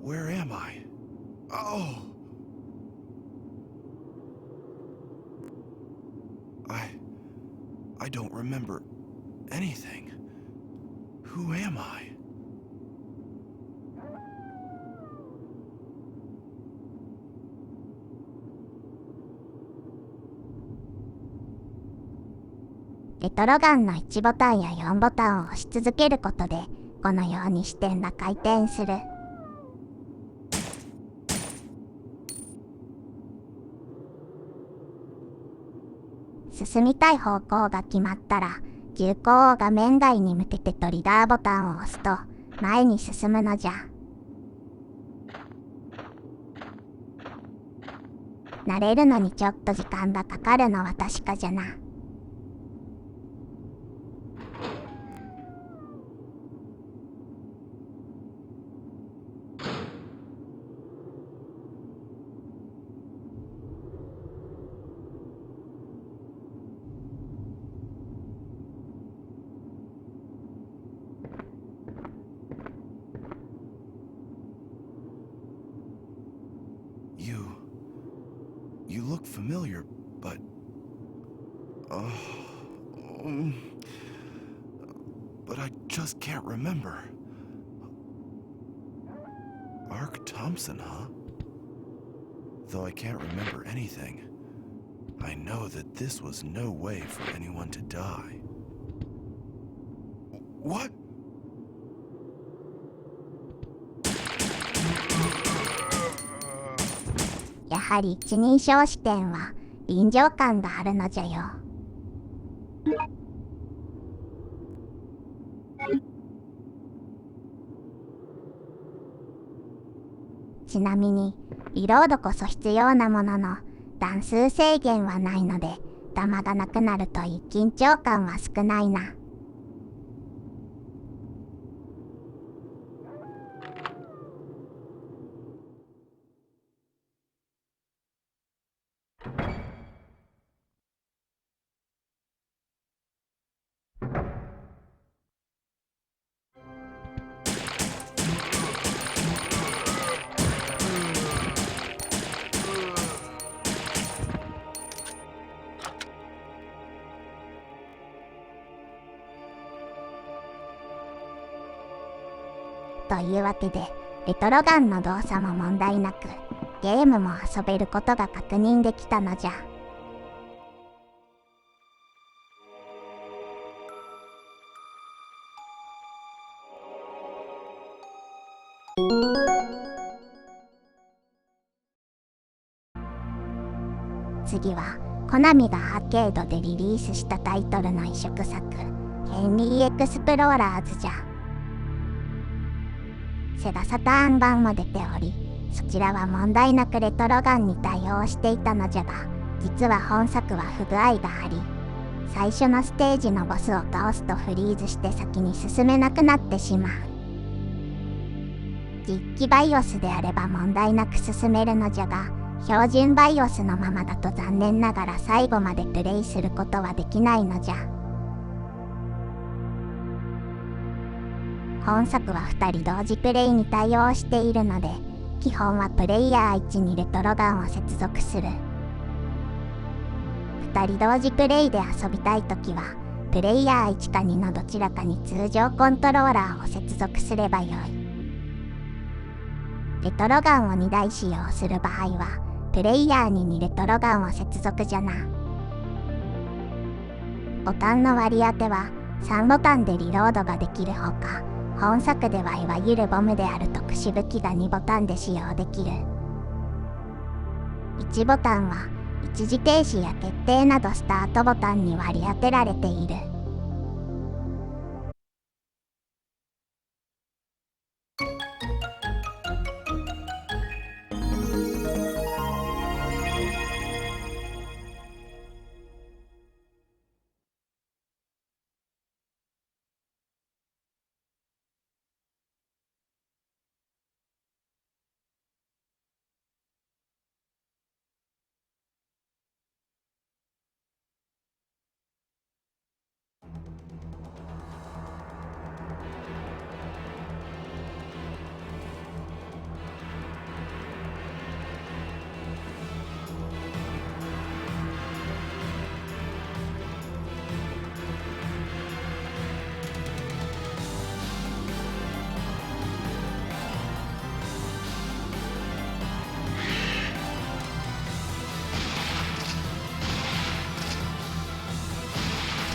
Where am I? Oh! I don't remember anything. Who am I?レトロガンの1ボタンや4ボタンを押し続けることで、このように視点が回転する。進みたい方向が決まったら、銃口を画面外に向けてトリガーボタンを押すと、前に進むのじゃ。慣れるのにちょっと時間がかかるのは確かじゃな。You look familiar, but... but I just can't remember. Mark Thompson, huh? Though I can't remember anything, I know that this was no way for anyone to die. What?やはり一人称視点は臨場感があるのじゃよ。ちなみにリロードこそ必要なものの、弾数制限はないので、弾がなくなるといい緊張感は少ないな。というわけで、レトロガンの動作も問題なく、ゲームも遊べることが確認できたのじゃ。次は、コナミがアーケードでリリースしたタイトルの移植作、ヘンリー・エクスプローラーズじゃ。セガサターン版も出ており、そちらは問題なくレトロガンに対応していたのじゃが、実は本作は不具合があり、最初のステージのボスを倒すとフリーズして先に進めなくなってしまう。実機バイオスであれば問題なく進めるのじゃが、標準バイオスのままだと残念ながら最後までプレイすることはできないのじゃ。本作は2人同時プレイに対応しているので、基本はプレイヤー1にレトロガンを接続する。2人同時プレイで遊びたいときは、プレイヤー1か2のどちらかに通常コントローラーを接続すればよい。レトロガンを2台使用する場合は、プレイヤー2にレトロガンを接続じゃな。ボタンの割り当ては3ボタンでリロードができるほか、本作ではいわゆるボムである特殊武器が2ボタンで使用できる。1ボタンは一時停止や決定などスタートボタンに割り当てられている。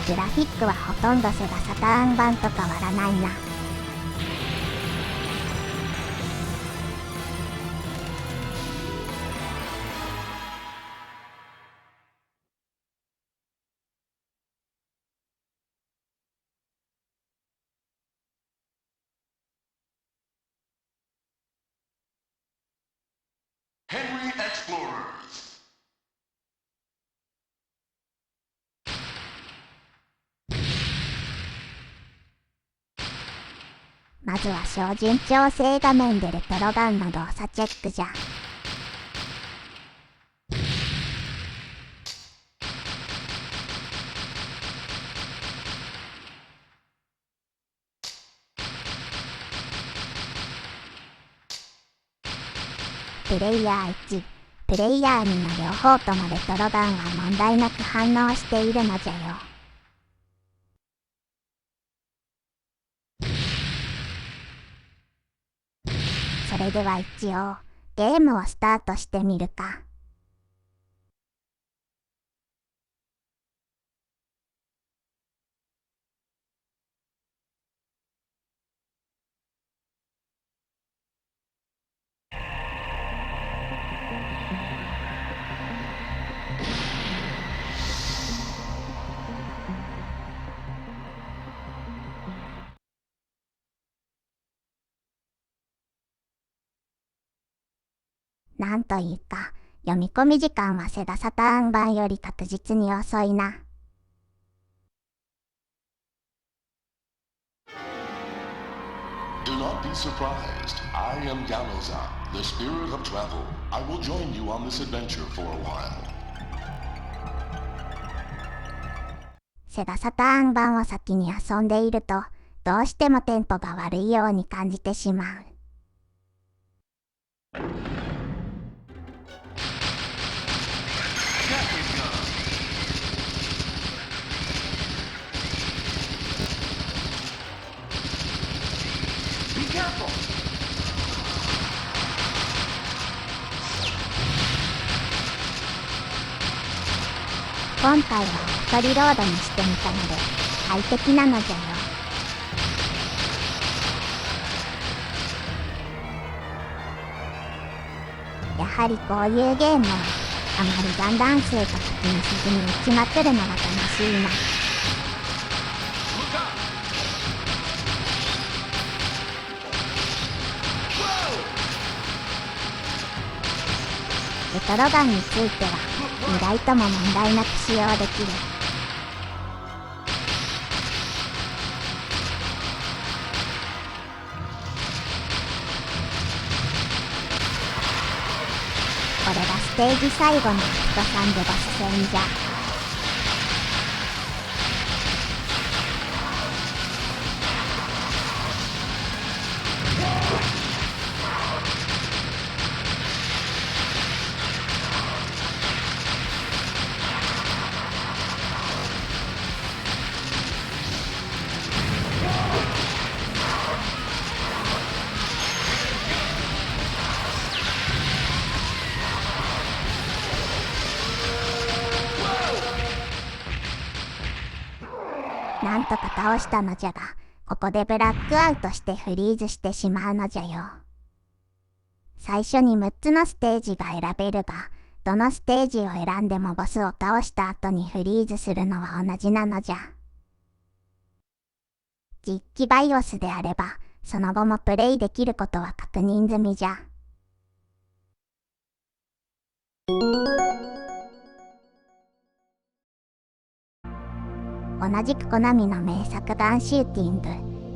グラフィックはほとんどセガサターン版と変わらないな。Henry Explorers. まずは照準調整画面でレトロガンの動作チェックじゃ。プレイヤー1、プレイヤー2の両方ともレトロガンは問題なく反応しているのじゃよ。それでは一応ゲームをスタートしてみるか。なんというか、読み込み時間はセガサターン版より確実に遅いな。Do not be surprised. I am Galloza, the spirit of travel. I will join you on this adventure for a while. セガサターン版を先に遊んでいると、どうしてもテンポが悪いように感じてしまう。今回はオートリロードにしてみたので快適なのじゃよ。やはりこういうゲームはあまりガンダン数とか気にせずに打ちまくるのが楽しいな。レトロガンについては意外とも問題なく使用できる。これがステージ最後のアクト3でボス戦じゃ。なんとか倒したのじゃが、ここでブラックアウトしてフリーズしてしまうのじゃよ。最初に6つのステージが選べるが、どのステージを選んでもボスを倒した後にフリーズするのは同じなのじゃ。実機バイオスであれば、その後もプレイできることは確認済みじゃ。同じくコナミの名作ガンシューティング、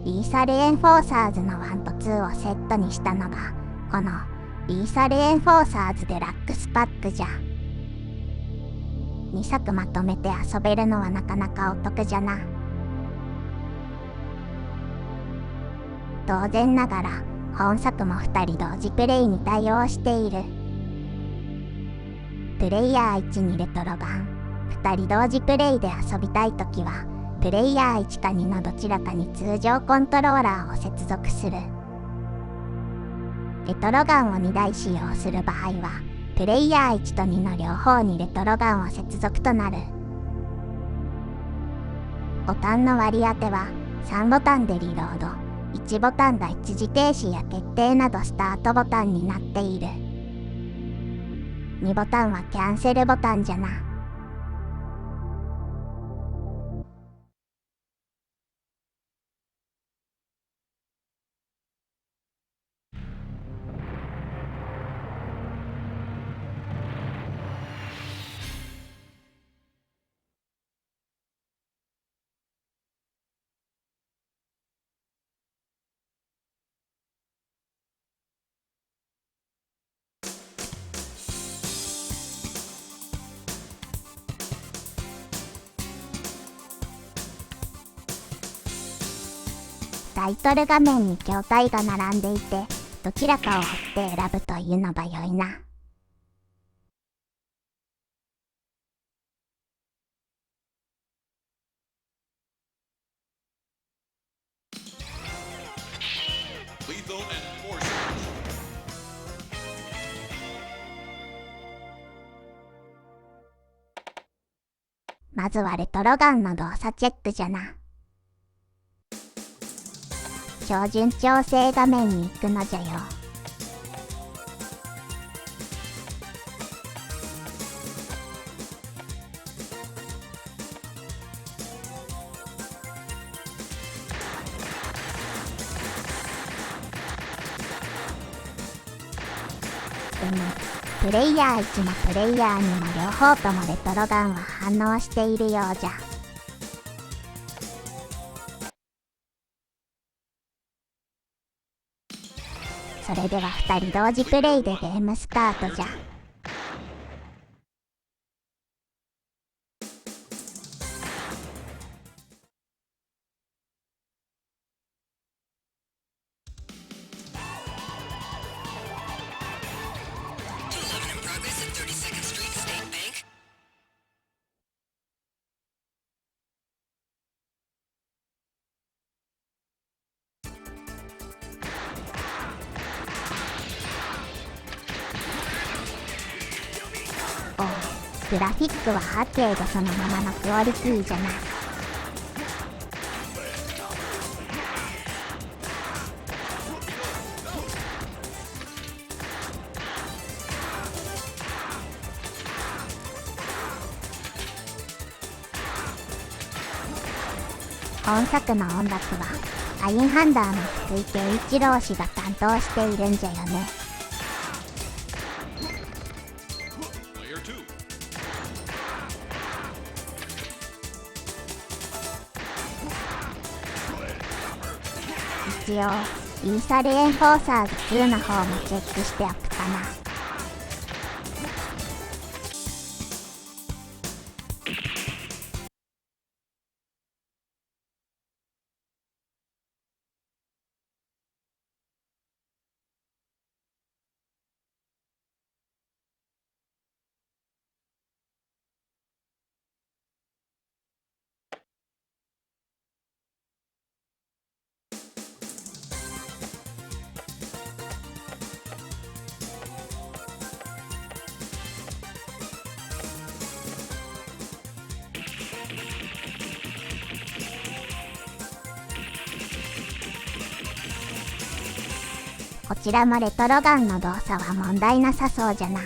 リーサルエンフォーサーズの1と2をセットにしたのが、このリーサルエンフォーサーズデラックスパックじゃ。2作まとめて遊べるのはなかなかお得じゃな。当然ながら、本作も2人同時プレイに対応している。プレイヤー1にレトロ版、2人同時プレイで遊びたいときは、プレイヤー1か2のどちらかに通常コントローラーを接続する。レトロガンを2台使用する場合は、プレイヤー1と2の両方にレトロガンを接続となる。ボタンの割り当ては3ボタンでリロード、1ボタンが一時停止や決定などスタートボタンになっている。2ボタンはキャンセルボタンじゃな。タイトル画面に筐体が並んでいて、どちらかを振って選ぶというのが良いな。まずはレトロガンの動作チェックじゃな。標準調整画面に行くのじゃよ。プレイヤー1もプレイヤー2も両方ともレトロガンは反応しているようじゃ。それでは2人同時プレイでゲームスタートじゃ。グラフィックははけどそのままのクオリティじゃな。本作の音楽はアインハンダーの福井圭一郎氏が担当しているんじゃよね。一応イーサルエンフォーサーズ2の方もチェックしておくかな。こちらもレトロガンの動作は問題なさそうじゃな。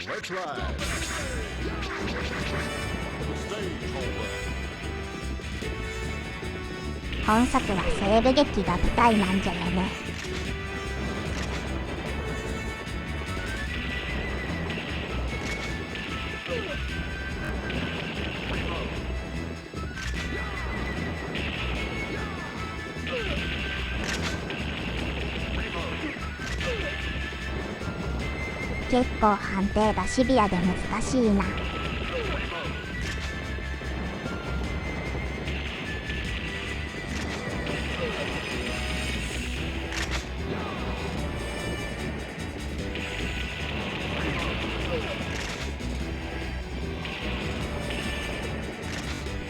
Let's ride. Stage holder. 本作は西部劇が舞台なんじゃよね。結構判定がシビアで難しいな。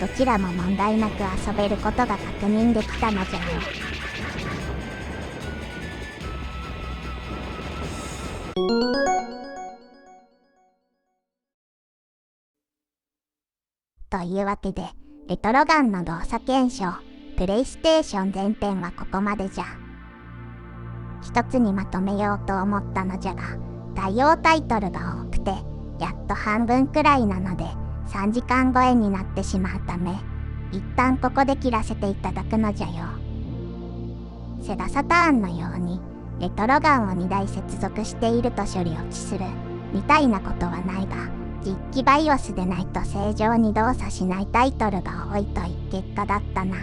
どちらも問題なく遊べることが確認できたのじゃよ。というわけで、レトロガンの動作検証、プレイステーション前編はここまでじゃ。一つにまとめようと思ったのじゃが、対応タイトルが多くて、やっと半分くらいなので、3時間超えになってしまうため、一旦ここで切らせていただくのじゃよ。セガサターンのように、レトロガンを2台接続していると処理落ちする、みたいなことはないが、実機BIOSでないと正常に動作しないタイトルが多いという結果だったな。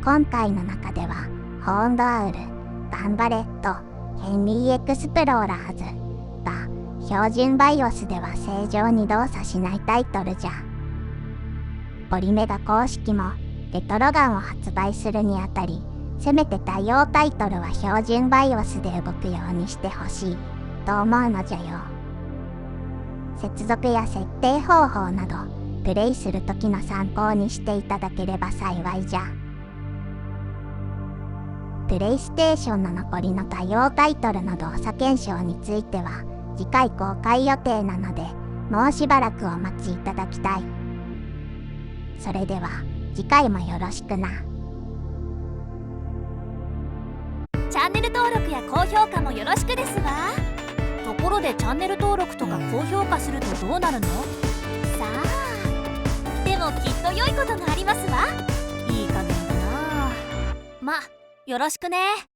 今回の中では、ホーンドアウル、ガンバレット、ヘンリーエクスプローラーズが標準BIOSでは正常に動作しないタイトルじゃ。ポリメガ公式もレトロガンを発売するにあたり、せめて対応タイトルは標準BIOSで動くようにしてほしいと思うのじゃよ。接続や設定方法などプレイする時の参考にしていただければ幸いじゃ。プレイステーションの残りの対応タイトルの動作検証については次回公開予定なので、もうしばらくお待ちいただきたい。それでは次回もよろしくな。チャンネル登録や高評価もよろしくですわ。ところでチャンネル登録とか高評価するとどうなるの？さあ、でもきっと良いことがありますわ。いい加減だな。ま、よろしくね。